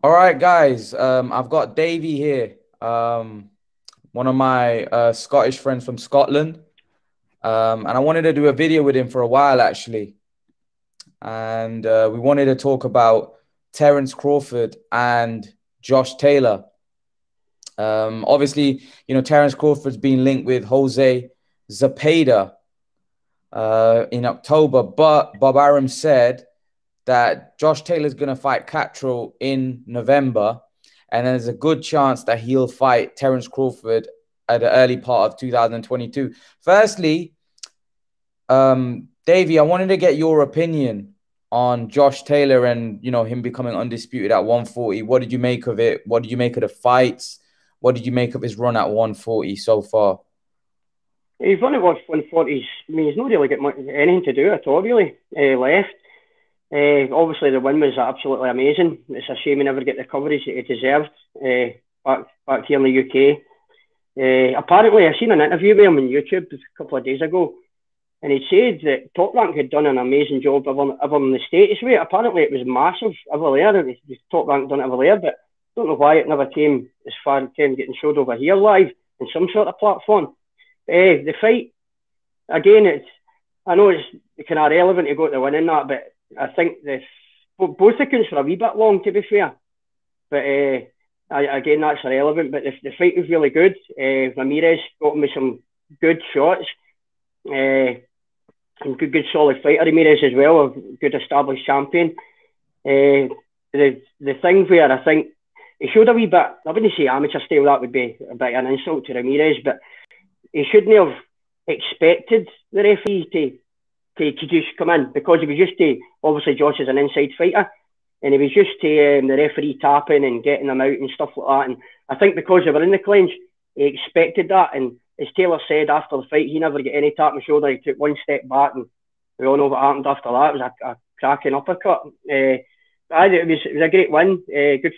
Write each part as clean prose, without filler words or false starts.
All right, guys. I've got Davey here. One of my Scottish friends from Scotland. And I wanted to do a video with him for a while, actually. And we wanted to talk about Terence Crawford and Josh Taylor. Obviously, Terence Crawford's been linked with Jose Zepeda in October, but Bob Arum said that Josh Taylor's going to fight Catterall in November, and there's a good chance that he'll fight Terence Crawford at the early part of 2022. Firstly, Davey, I wanted to get your opinion on Josh Taylor and him becoming undisputed at 140. What did you make of it? What did you make of the fights? What did you make of his run at 140 so far? He's only watched 140s. I mean, he's not really got anything to do at all, really, left. Obviously, the win was absolutely amazing. It's a shame he never get the coverage that he deserved back here in the UK. Apparently, I seen an interview with him on YouTube a couple of days ago, and he said that Top Rank had done an amazing job over in the States. Apparently, it was massive over there. Top Rank done it over there, but I don't know why it never came as far as getting showed over here live in some sort of platform. The fight, again, I know it's kind of relevant to go to winning that, but I think both accounts were a wee bit long, to be fair. But again, that's irrelevant. But the fight was really good. Ramirez got him with some good shots. And good solid fighter, Ramirez as well, a good established champion. The thing where I think he showed a wee bit, I wouldn't say amateur style, that would be a bit an insult to Ramirez, but he shouldn't have expected the referee to just come in, because he was used to, obviously Josh is an inside fighter, and he was used to the referee tapping and getting them out and stuff like that. And I think because they were in the clinch, he expected that. And as Taylor said after the fight, he never got any tap on the shoulder. He took one step back, and we all know what happened after that. It was a cracking uppercut. It was a great win. Good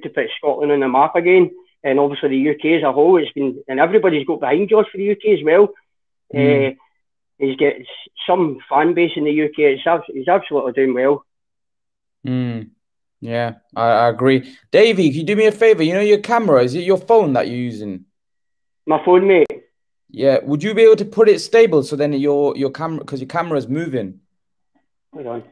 to put Scotland on the map again. And obviously the UK as a whole, and everybody's got behind Josh for the UK as well. He's got some fan base in the UK. He's absolutely doing well. Yeah, I agree. Davey, can you do me a favor? You know your camera, is it your phone that you're using? My phone, mate. Yeah, would you be able to put it stable so then your camera, because your camera is moving? Hold on.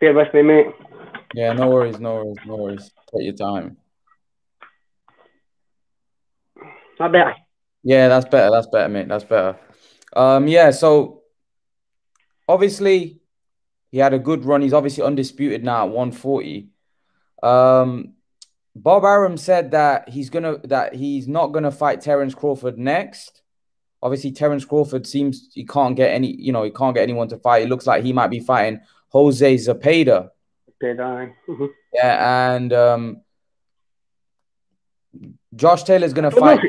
Bear with me, mate. Yeah, no worries, no worries, no worries. Take your time. That better? Yeah, that's better. That's better, mate. That's better. Yeah, so obviously he had a good run. He's obviously undisputed now at 140. Bob Arum said that he's not gonna fight Terence Crawford next. Obviously, Terence Crawford seems he can't get he can't get anyone to fight. It looks like he might be fighting Jose Zepeda. Yeah, and Josh Taylor's gonna fight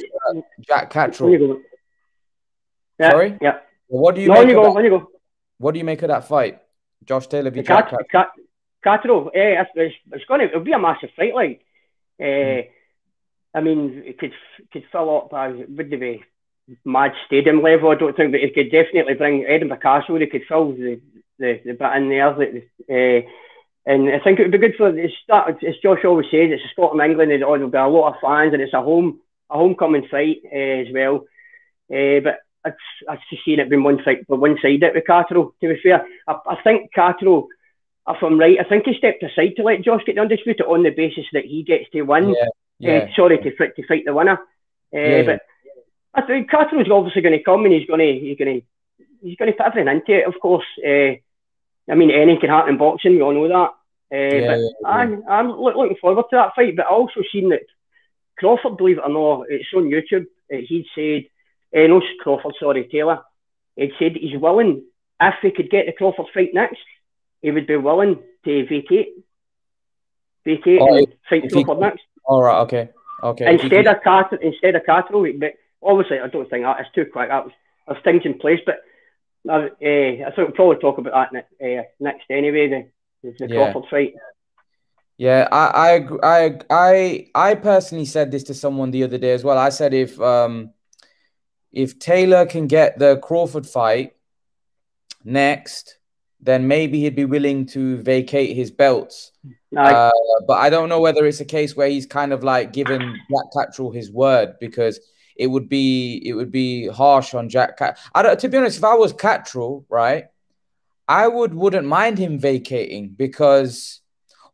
Jack Catterall. Yeah, Sorry? yeah. What do you no, make you of go, that? you go. What do you make of that fight? Josh Taylor v Jack Catterall. Catterall, it'll be a massive fight. Like, I mean, it could fill up. Wouldn't be mad stadium level, I don't think, but it could definitely bring Edinburgh Castle. They could fill the bit in there. And I think it would be good for as Josh always says, it's Scotland, England, and there'll be a lot of fans, and it's a homecoming fight as well. But I've just seen it being one-sided with Catterall, to be fair. I think Catterall, if I'm right, I think he stepped aside to let Josh get the undisputed on the basis that he gets to win. To fight the winner. But I think Catterall's obviously going to come, and he's going to put everything into it, of course. I mean, anything can happen in boxing, we all know that. I'm looking forward to that fight, but I also seen that Crawford, believe it or not, it's on YouTube, he'd said, no, Crawford, sorry, Taylor, he'd said he's willing, if he could get the Crawford fight next, he would be willing to vacate and fight Crawford next. All right, okay. Instead of Catterall, but obviously I don't think that is too quick. There's things in place, but I think we'll probably talk about that next anyway. The Crawford fight. Yeah, I personally said this to someone the other day as well. I said if Taylor can get the Crawford fight next, then maybe he'd be willing to vacate his belts. Aye. But I don't know whether it's a case where he's kind of like given Jack Catterall his word, because it would be harsh on Jack to be honest, if I was Catterall, right, I wouldn't mind him vacating, because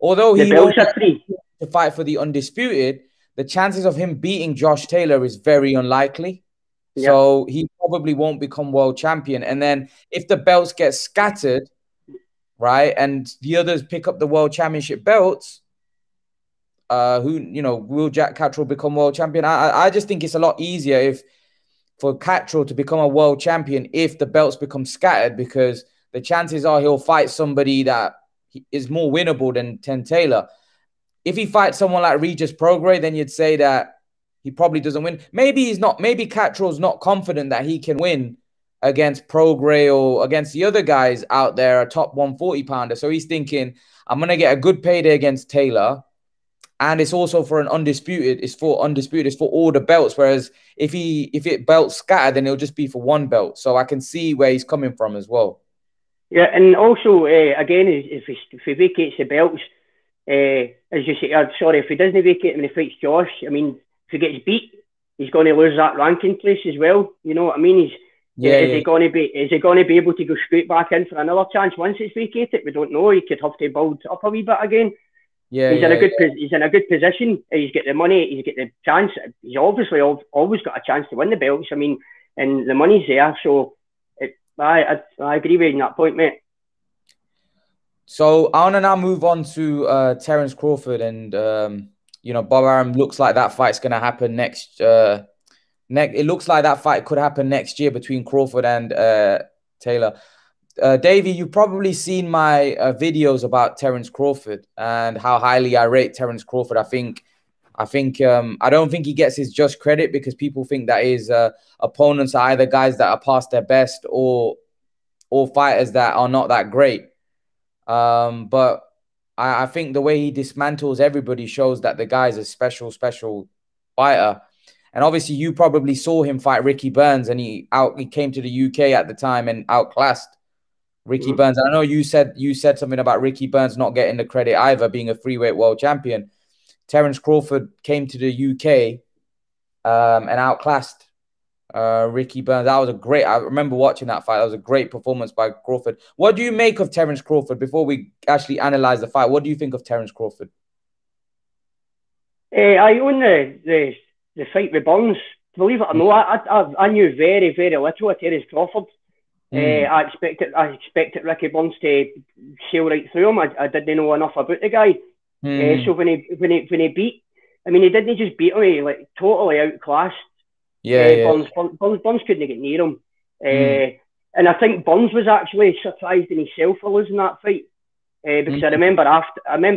although The he belts won't are free. to fight for the undisputed, the chances of him beating Josh Taylor is very unlikely. Yep. So he probably won't become world champion. And then if the belts get scattered, right, and the others pick up the world championship belts, will Jack Catterall become world champion? I just think it's a lot easier if for Catterall to become a world champion if the belts become scattered, because the chances are he'll fight somebody that is more winnable than Taylor. If he fights someone like Regis Prograis, then you'd say that he probably doesn't win. Maybe he's not. Maybe Catterall's not confident that he can win against Prograis or against the other guys out there, a top 140 pounder. So he's thinking, I'm going to get a good payday against Taylor. And it's also for an undisputed. It's for undisputed. It's for all the belts. Whereas if it belts scattered, then it'll just be for one belt. So I can see where he's coming from as well. Yeah, and also again, if he vacates the belts, as you say, sorry, if he doesn't vacate when he fights Josh, I mean, if he gets beat, he's going to lose that ranking place as well. You know what I mean? Is he going to be able to go straight back in for another chance once it's vacated? We don't know. He could have to build up a wee bit again. Yeah, he's in a good position. He's got the money. He's got the chance. He's obviously always got a chance to win the belts. I mean, and the money's there. So I agree with you on that point, mate. So I want to now move on to Terence Crawford, and Bob Arum looks like that fight's going to happen next. It looks like that fight could happen next year between Crawford and Taylor. Davey, you've probably seen my videos about Terence Crawford and how highly I rate Terence Crawford. I don't think he gets his just credit, because people think that his opponents are either guys that are past their best or fighters that are not that great. But I think the way he dismantles everybody shows that the guy's a special fighter. And obviously, you probably saw him fight Ricky Burns, and he came to the UK at the time and outclassed Ricky Burns. And I know you said something about Ricky Burns not getting the credit either, being a freeweight world champion. Terence Crawford came to the UK and outclassed Ricky Burns. I remember watching that fight. That was a great performance by Crawford. What do you make of Terence Crawford before we actually analyze the fight? What do you think of Terence Crawford? I own the fight with Burns. Believe it or not, I knew very, very little of Terence Crawford. I expected Ricky Burns to sail right through him. I didn't know enough about the guy. So when he beat, I mean, he didn't just beat him. He totally outclassed. Burns couldn't get near him. And I think Burns was actually surprised in himself for losing that fight, because I remember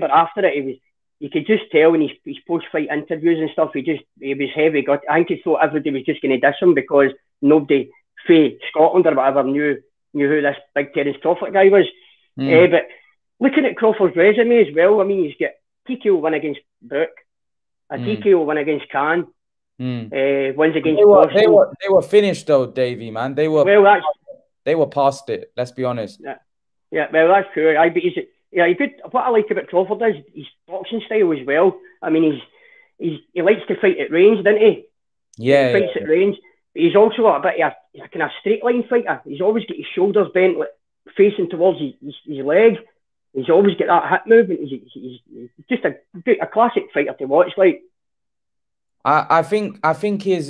after it, you could just tell in his post-fight interviews and stuff, he was heavy. I think he thought everybody was just going to diss him because nobody from Scotland or whatever knew who this big Terence Crawford guy was. But looking at Crawford's resume as well, I mean, he's got TKO win against Book, a TKO win against Khan, wins against they were finished though, Davey, man. They were past it. Let's be honest. Yeah, well, that's true. But he's good. What I like about Crawford is his boxing style as well. I mean, he likes to fight at range, doesn't he? Yeah, he fights at range. But he's also a bit of a kind of straight line fighter. He's always got his shoulders bent, facing towards his leg. He's always got that hip movement. He's just a classic fighter to watch. I think his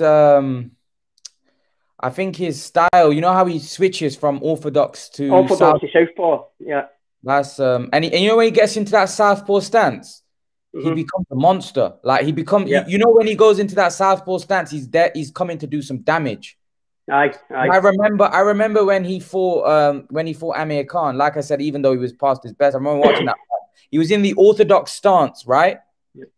style. You know how he switches from orthodox to southpaw. Yeah, that's and you know when he gets into that southpaw stance, he becomes a monster. Like he becomes. You know when he goes into that southpaw stance, he's coming to do some damage. Aye. I remember when he fought Amir Khan. Like I said, even though he was past his best, I remember watching that fight. He was in the orthodox stance, right? Yep.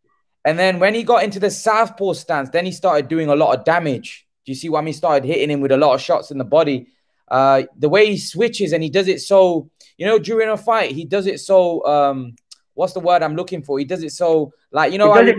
And then when he got into the southpaw stance, then he started doing a lot of damage. Do you see what I mean? Started hitting him with a lot of shots in the body. The way he switches and he does it so, during a fight, he does it so what's the word I'm looking for? He does it so like He does it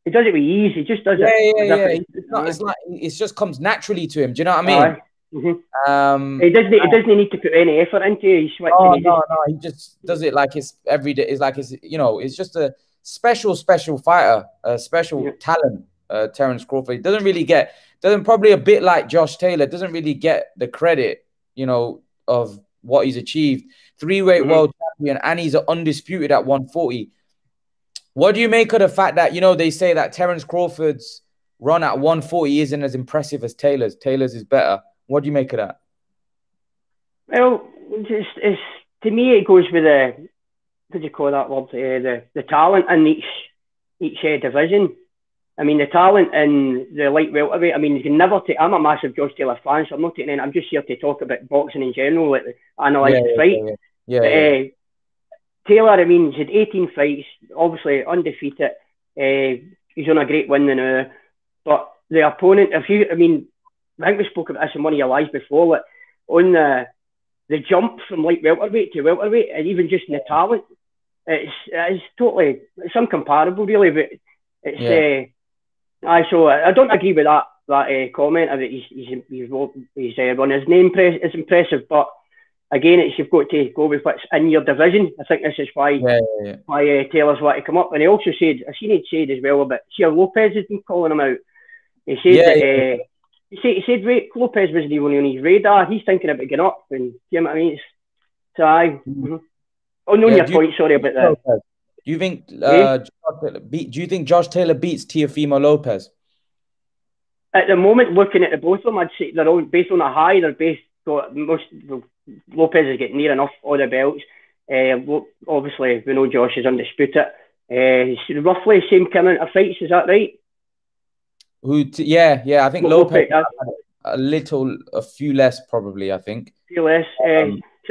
he does it with ease. He just does it. It's like it just comes naturally to him. Do you know what I mean? He doesn't need to put any effort into it. He's switching. No. He just does it like it's every day. It's like it's just a special fighter, a special talent. Terence Crawford. He doesn't probably a bit like Josh Taylor. Doesn't really get the credit, of what he's achieved. 3-weight world champion, and he's undisputed at 140. What do you make of the fact that, they say that Terence Crawford's run at 140 isn't as impressive as Taylor's? Taylor's is better. What do you make of that? Well, it's to me, it goes with what do you call that word? The talent in each division. I mean, the talent in the light welterweight, I mean, you can never take... I'm a massive Josh Taylor fan, so I'm not taking any... I'm just here to talk about boxing in general, like analyse the fight. Yeah. Taylor, I mean, he's had 18 fights, obviously undefeated. He's on a great win now. But the opponent, I think we spoke about this in one of your lives before, like, on the jump from light welterweight to welterweight, and even just in the talent, it's totally... It's incomparable, really, but it's... so I don't agree with that comment of it. He's run his name is impressive, but again, you've got to go with what's in your division. I think this is why Taylor's want to come up. And he also said, I seen he'd said as well about Lopez has been calling him out. He said he said Lopez wasn't even on his radar. He's thinking about getting up, and you know what I mean. So your point. Sorry about that. Do you think Josh Taylor beats Teofimo Lopez? At the moment, looking at the both of them, I'd say they're all based on a high. Lopez is getting near enough all the belts. Obviously, we know Josh is undisputed. He's roughly the same amount of fights. Is that right? I think Lopez a few less probably. I think a few less.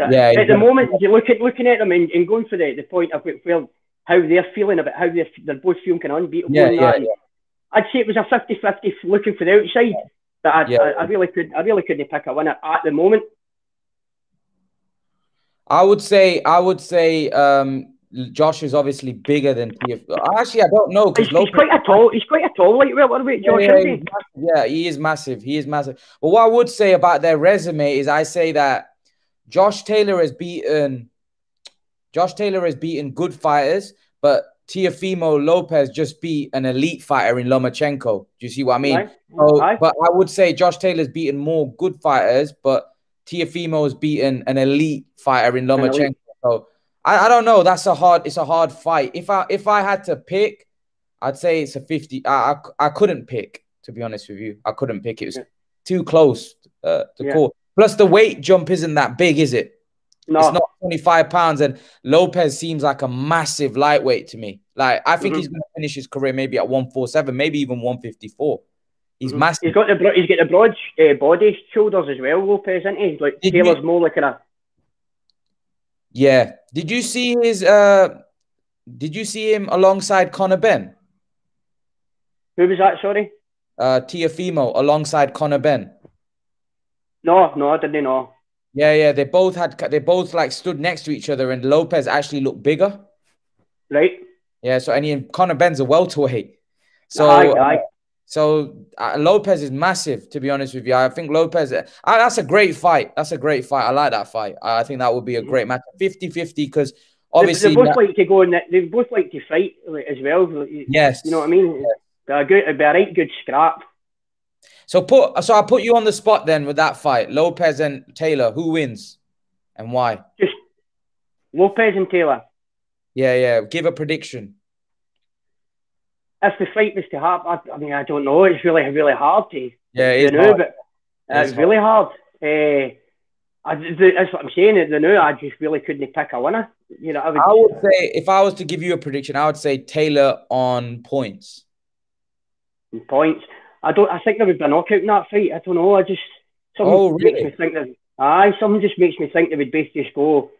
At the moment, you're looking at them and going for the point of how they're feeling about how they're both feeling kind of unbeatable. I'd say it was a 50-50 looking for the outside, but I really couldn't pick a winner at the moment. I would say Josh is obviously bigger than Teofimo. Actually, I don't know because he's quite a tall light welterweight, Josh. He is massive. But what I would say about their resume is I say that Josh Taylor has beaten good fighters, but Teofimo Lopez just beat an elite fighter in Lomachenko. Do you see what I mean? Right. But I would say Josh Taylor's beaten more good fighters, but Teofimo's beaten an elite fighter in Lomachenko. So I don't know. It's a hard fight. If I had to pick, I'd say it's a 50. I couldn't pick, to be honest with you. I couldn't pick. It was too close to call. Plus, the weight jump isn't that big, is it? No. It's not 25 pounds, and Lopez seems like a massive lightweight to me. Like, I think he's going to finish his career maybe at 147, maybe even 154. He's massive. He's got the broad body, shoulders as well, Lopez, isn't he? Like Taylor's more like a... Yeah. Did you see him alongside Conor Benn? Who was that, sorry? Teofimo alongside Conor Benn. No, I didn't know. Yeah. They both like stood next to each other, and Lopez actually looked bigger. Right. Yeah. So Conor Benn's a welterweight. So Lopez is massive, to be honest with you. I think Lopez. That's a great fight. I like that fight. I think that would be a great match. 50-50 because obviously they both like to go in. They both like to fight as well. Yes. You know what I mean. Yeah. It'd be a right good scrap. So I'll put you on the spot then with that fight. Lopez and Taylor, who wins and why? Just Lopez and Taylor. Yeah. Give a prediction. If the fight was to happen, I mean, I don't know. It's really, really hard to know, but it's really hard. That's what I'm saying. I just really couldn't pick a winner. You know, I would say if I was to give you a prediction, I would say Taylor on points. Points. I think there would be a knockout in that fight. I don't know. Makes me think that. Something just makes me think they would both just go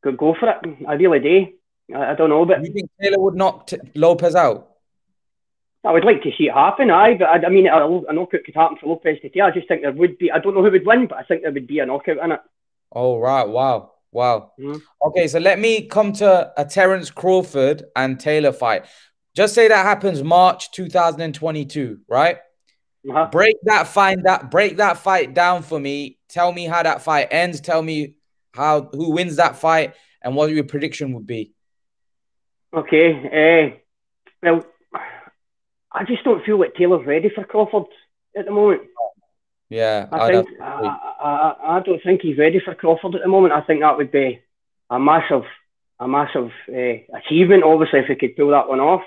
for it. I really do. I don't know, but you think Taylor would knock Lopez out? I would like to see it happen, but I mean, a knockout could happen for Lopez today. I just think there would be. I don't know who would win, but I think there would be a knockout in it. Oh right, wow. Wow. Mm-hmm. Okay, so let me come to a Terence Crawford and Taylor fight. Just say that happens March 2022, right? Uh-huh. Break that fight down for me. Tell me how that fight ends. Tell me who wins that fight and what your prediction would be. Okay. Well, I just don't feel like Taylor's ready for Crawford at the moment. Yeah, I think I don't think he's ready for Crawford at the moment. I think that would be a massive achievement, obviously, if he could pull that one off.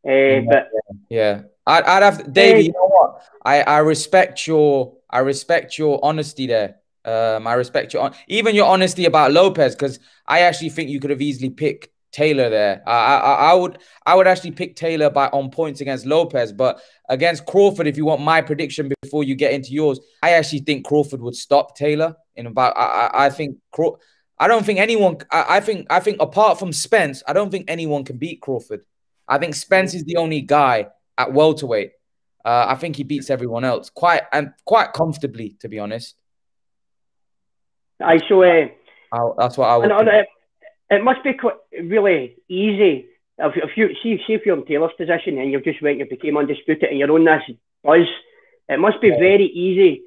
But yeah, I'd have Davey. You know what? I respect your honesty there. I respect even your honesty about Lopez, because I actually think you could have easily picked Taylor there. I would actually pick Taylor on points against Lopez, but against Crawford, if you want my prediction before you get into yours, I actually think Crawford would stop Taylor in about. I don't think anyone. I think apart from Spence, I don't think anyone can beat Crawford. I think Spence is the only guy at welterweight. I think he beats everyone else quite comfortably, to be honest. That's what I would. It must be quite really easy if you're in Taylor's position and you became undisputed and you're on this buzz. It must be very easy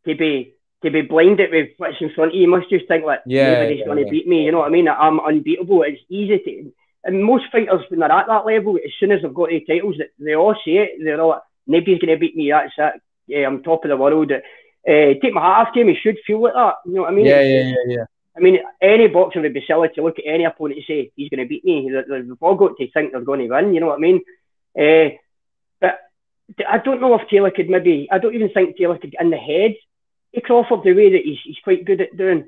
to be blinded with what's in front of you. You must just think like nobody's going to beat me. You know what I mean? I'm unbeatable. It's easy to. And most fighters, when they're at that level, as soon as they've got the titles, they all say it. They're all like, nobody's going to beat me. That's it. Yeah, I'm top of the world. Take my hat off to him. He should feel like that. You know what I mean? Yeah. I mean, any boxer would be silly to look at any opponent and say he's going to beat me. They've all got to think they're going to win. You know what I mean? But I don't know if Taylor could I don't even think Taylor could get in the head of Crawford the way that he's quite good at doing.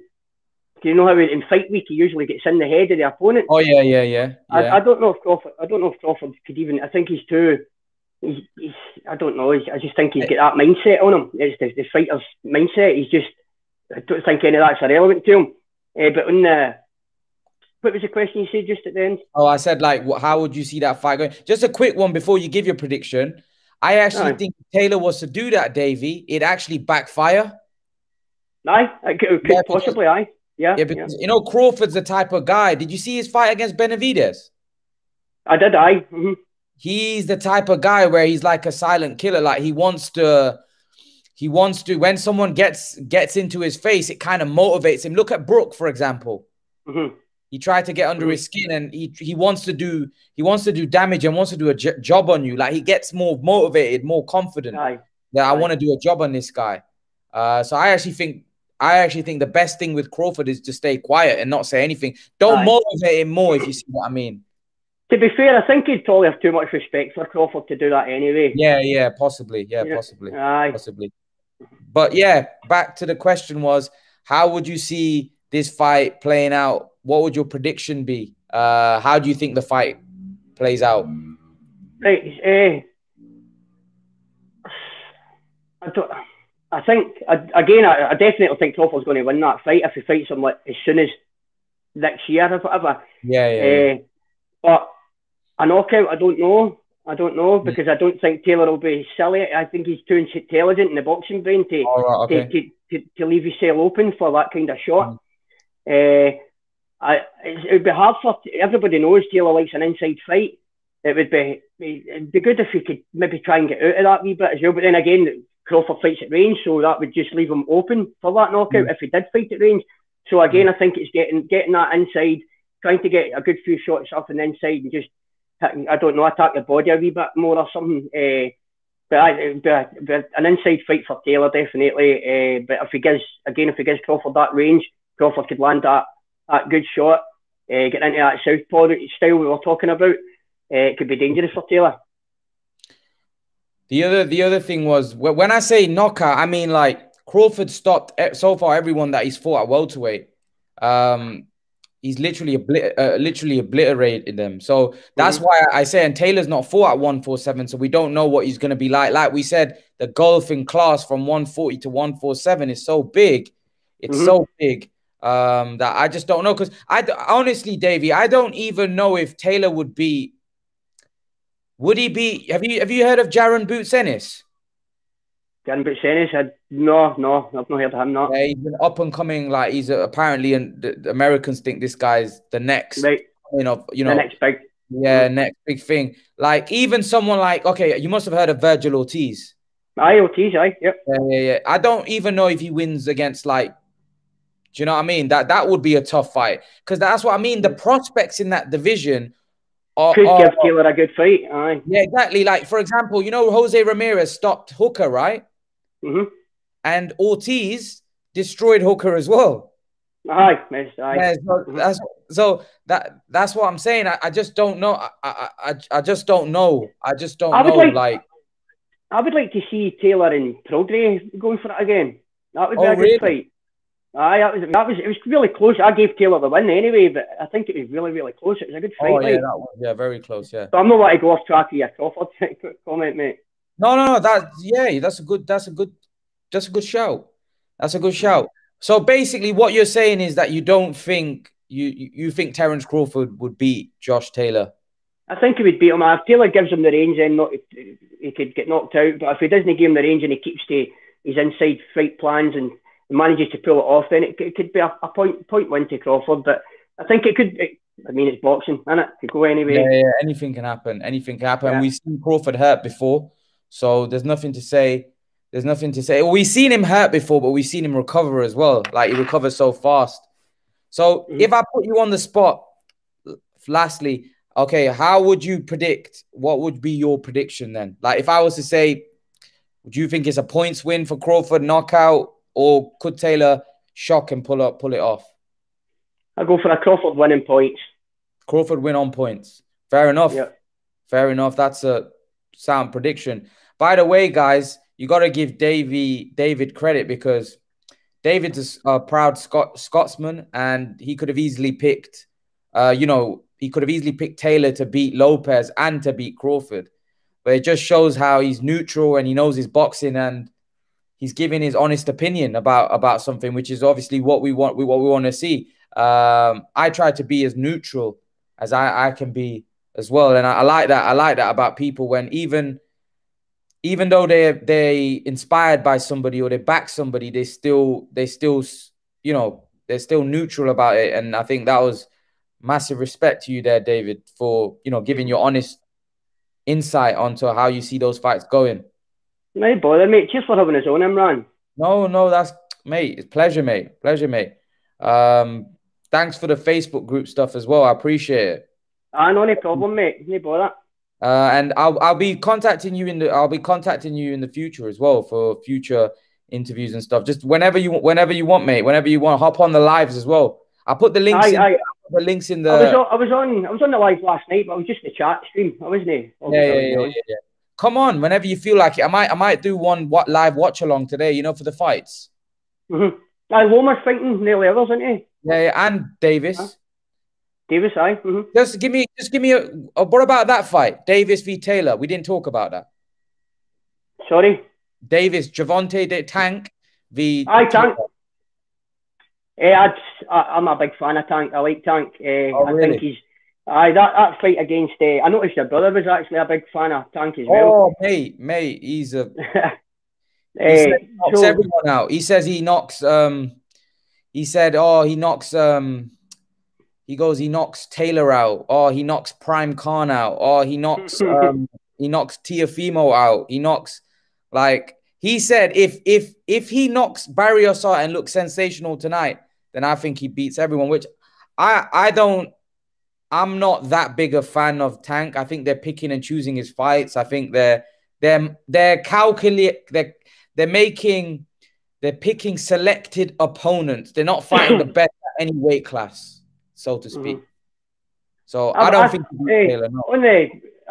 You know how in fight week he usually gets in the head of the opponent. Oh yeah. I don't know if Crawford could even. I think he's too. I don't know. I just think he's got that mindset on him. It's the fighter's mindset. I don't think any of that's irrelevant to him. But what was the question you said just at the end? Oh, I said how would you see that fight going? Just a quick one before you give your prediction. I actually think Taylor was to do that, Davey. It actually backfire. Aye, it could possibly. Aye. Yeah, because you know Crawford's the type of guy. Did you see his fight against Benavidez? I did. Aye. Mm-hmm. He's the type of guy where he's like a silent killer. Like he wants to. When someone gets into his face, it kind of motivates him. Look at Brook, for example. Mm-hmm. He tried to get under his skin, and he wants to do damage and wants to do a job on you. Like he gets more motivated, more confident. Aye. That I want to do a job on this guy. So I actually think the best thing with Crawford is to stay quiet and not say anything. Don't motivate him more, if you see what I mean. To be fair, I think he'd probably have too much respect for Crawford to do that anyway. Yeah, possibly. Yeah, possibly. Aye. Possibly. But yeah, back to the question was, how would you see this fight playing out? What would your prediction be? How do you think the fight plays out? Right. I definitely think Crawford's going to win that fight if he fights him as soon as next year or whatever. Yeah. But a knockout, I don't know because I don't think Taylor will be silly. I think he's too intelligent in the boxing brain to leave himself open for that kind of shot. It would be hard for everybody knows Taylor likes an inside fight. It'd be good if he could maybe try and get out of that a wee bit as well. But then again, Crawford fights at range, so that would just leave him open for that knockout if he did fight at range. So again, I think it's getting that inside, trying to get a good few shots up on the inside and just, I don't know, attack the body a wee bit more or something. But an inside fight for Taylor, definitely. But if he gives Crawford that range, Crawford could land that good shot, get into that southpaw style we were talking about. It could be dangerous for Taylor. The other thing was, when I say knockout, I mean like Crawford stopped so far everyone that he's fought at welterweight. He's literally obliterated them. So that's why I say, and Taylor's not fought at 147, so we don't know what he's going to be like. Like we said, the golfing class from 140 to 147 is so big. It's so big that I just don't know. Because honestly, Davey, I don't even know if Taylor would be. Would he be? Have you heard of Jaron Boots Ennis? Garen Buchanan, no, I've not heard of him. Not. Yeah, he's an up and coming. Like he's apparently, and the Americans think this guy's the next, Right. you The know, next big. yeah, next big thing. Like even someone like, okay, you must have heard of Virgil Ortiz. Aye, Ortiz, aye, yep. Yeah. I don't even know if he wins against like, do you know what I mean? That would be a tough fight because that's what I mean. The prospects in that division could give Taylor a good fight. Aye. Yeah, exactly. Like for example, you know, Jose Ramirez stopped Hooker, right? And Ortiz destroyed Hooker as well. Aye, aye. Yeah, so that's what I'm saying. I just don't know. I just don't know. I just don't know. I would like to see Taylor and Prograis going for it again. That would be a good fight. Aye, it was really close. I gave Taylor the win anyway, but I think it was really, really close. It was a good fight. Oh yeah, that was very close. Yeah. So I'm not want to go off track of your Crawford comment, mate. No. That's a good shout. That's a good shout. So basically, what you're saying is that you don't think you think Terence Crawford would beat Josh Taylor. I think he would beat him. If Taylor gives him the range, then he could get knocked out. But if he doesn't give him the range and he keeps to his inside fight plans and manages to pull it off, then it could be a point win to Crawford. But I think it could. I mean, it's boxing, isn't it? It could go anyway. Yeah, anything can happen. Anything can happen. Yeah. We've seen Crawford hurt before, so there's nothing to say. We've seen him hurt before, but we've seen him recover as well. Like he recovers so fast. So if I put you on the spot, lastly, okay, how would you predict? What would be your prediction then? Like if I was to say, do you think it's a points win for Crawford, knockout, or could Taylor shock and pull it off? I go for a Crawford win in points. Crawford win on points. Fair enough. Yep. Fair enough. That's a sound prediction. By the way, guys, you got to give David credit because David's a proud Scotsman, and he could have easily picked, he could have easily picked Taylor to beat Lopez and to beat Crawford. But it just shows how he's neutral and he knows his boxing, and he's giving his honest opinion about something, which is obviously what we want to see. I try to be as neutral as I can be as well, and I like that. I like that about people when even though they inspired by somebody or they back somebody, they still they're still neutral about it. And I think that was massive respect to you there, David, for giving your honest insight onto how you see those fights going. No bother, mate. Cheers for having us on, Imran. No, that's mate. It's pleasure, mate. Pleasure, mate. Thanks for the Facebook group stuff as well. I appreciate it. No problem, mate. No bother. And I'll be contacting you in the future as well for future interviews and stuff. Just whenever you want, mate. Whenever you want, hop on the lives as well. I'll put the links. In the. I was on the live last night, but I was just in the chat stream. I wasn't. Yeah. Come on, whenever you feel like it. I might do one live watch along today. For the fights. Loma's fighting Neil Evers, isn't he? Yeah, and Davis. Davis, aye. Just give me what about that fight? Davis v Taylor. We didn't talk about that. Sorry? Davis, Gervonta Tank v Tank. I'm a big fan of Tank. I like Tank. Really? I think he's that fight against I noticed your brother was actually a big fan of Tank as well. Oh, mate, he's a he knocks everyone out. He says he knocks he said, he knocks Taylor out. Oh, he knocks Prime Khan out. Oh, he knocks Teofimo out. He knocks, like he said, if he knocks Barry Osar and looks sensational tonight, then I think he beats everyone. Which I'm not that big a fan of Tank. I think they're picking and choosing his fights. I think they're picking selected opponents. They're not fighting the best at any weight class, so to speak. So I don't think Taylor, no.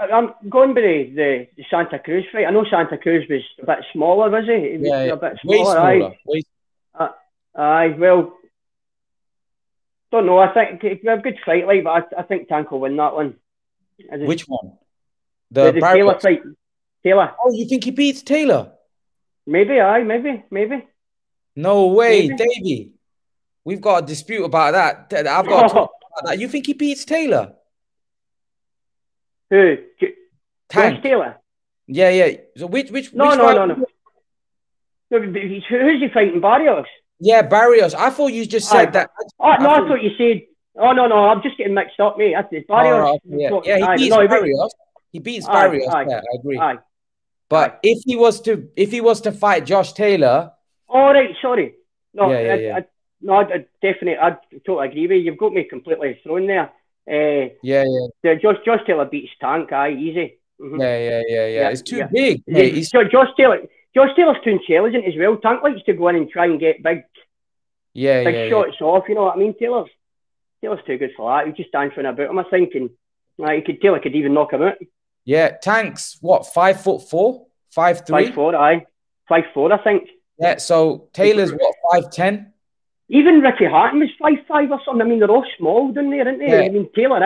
I'm going by the Santa Cruz fight. I know Santa Cruz was a bit smaller, was he? Yeah, a bit smaller. Well, don't know. I think it's a good fight, but I think Tank will win that one. Which one? The Taylor fight. Taylor. Oh, you think he beats Taylor? Maybe. Maybe. No way, Davey. We've got a dispute about that. I've got to talk about that. You think he beats Taylor? Who? Tank. Taylor? Yeah. So which No. Who's he fighting? Barrios? Yeah, Barrios. I thought you just said that. Oh, no, I thought you said. Oh, no, I'm just getting mixed up, mate. That's Barrios. Oh, yeah, yeah, he beats Barrios. He beats Barrios. Yeah, I agree. But if he was to fight Josh Taylor. All right, sorry. No, I definitely, I totally agree with you. You've got me completely thrown there. Josh Taylor beats Tank, easy. Mm-hmm. Yeah. It's too big. Mate. Josh Taylor's too intelligent as well. Tank likes to go in and try and get big shots off. You know what I mean? Taylor's too good for that. He just dancing about him, I think, and Taylor could even knock him out. Yeah, Tank's what, 5'4", 5'3"? 5'4", 5'4", I think. Yeah, so Taylor's what, 5'10"? Even Ricky Hatton was 5'5" or something. I mean, they're all small down there, aren't they? Yeah. I mean, Taylor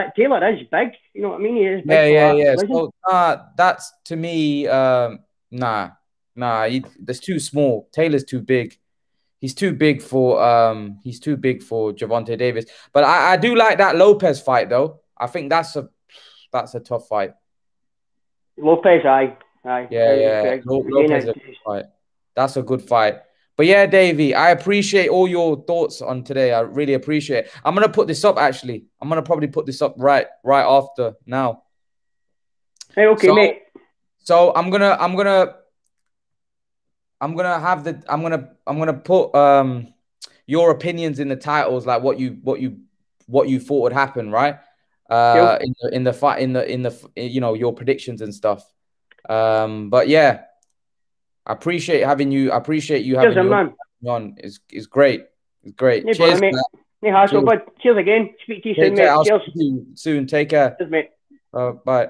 is big. You know what I mean? He is big. Yeah. So that's to me, nah. That's too small. Taylor's too big. He's too big for Gervonta Davis. But I do like that Lopez fight though. I think that's a tough fight. Lopez, aye. Yeah. Lopez is a good fight. That's a good fight. But yeah, Davey, I appreciate all your thoughts on today. I really appreciate it. I'm gonna put this up actually. I'm gonna probably put this up right after now. Hey, okay, mate. So I'm gonna put your opinions in the titles, like what you thought would happen, right? In the fight, in the your predictions and stuff. But yeah, I appreciate having you. I appreciate you having you on. It's great. It's great. Cheers, mate. Cheers again. Speak to you soon, mate. I'll speak to you soon. Take care. Cheers, mate. Bye.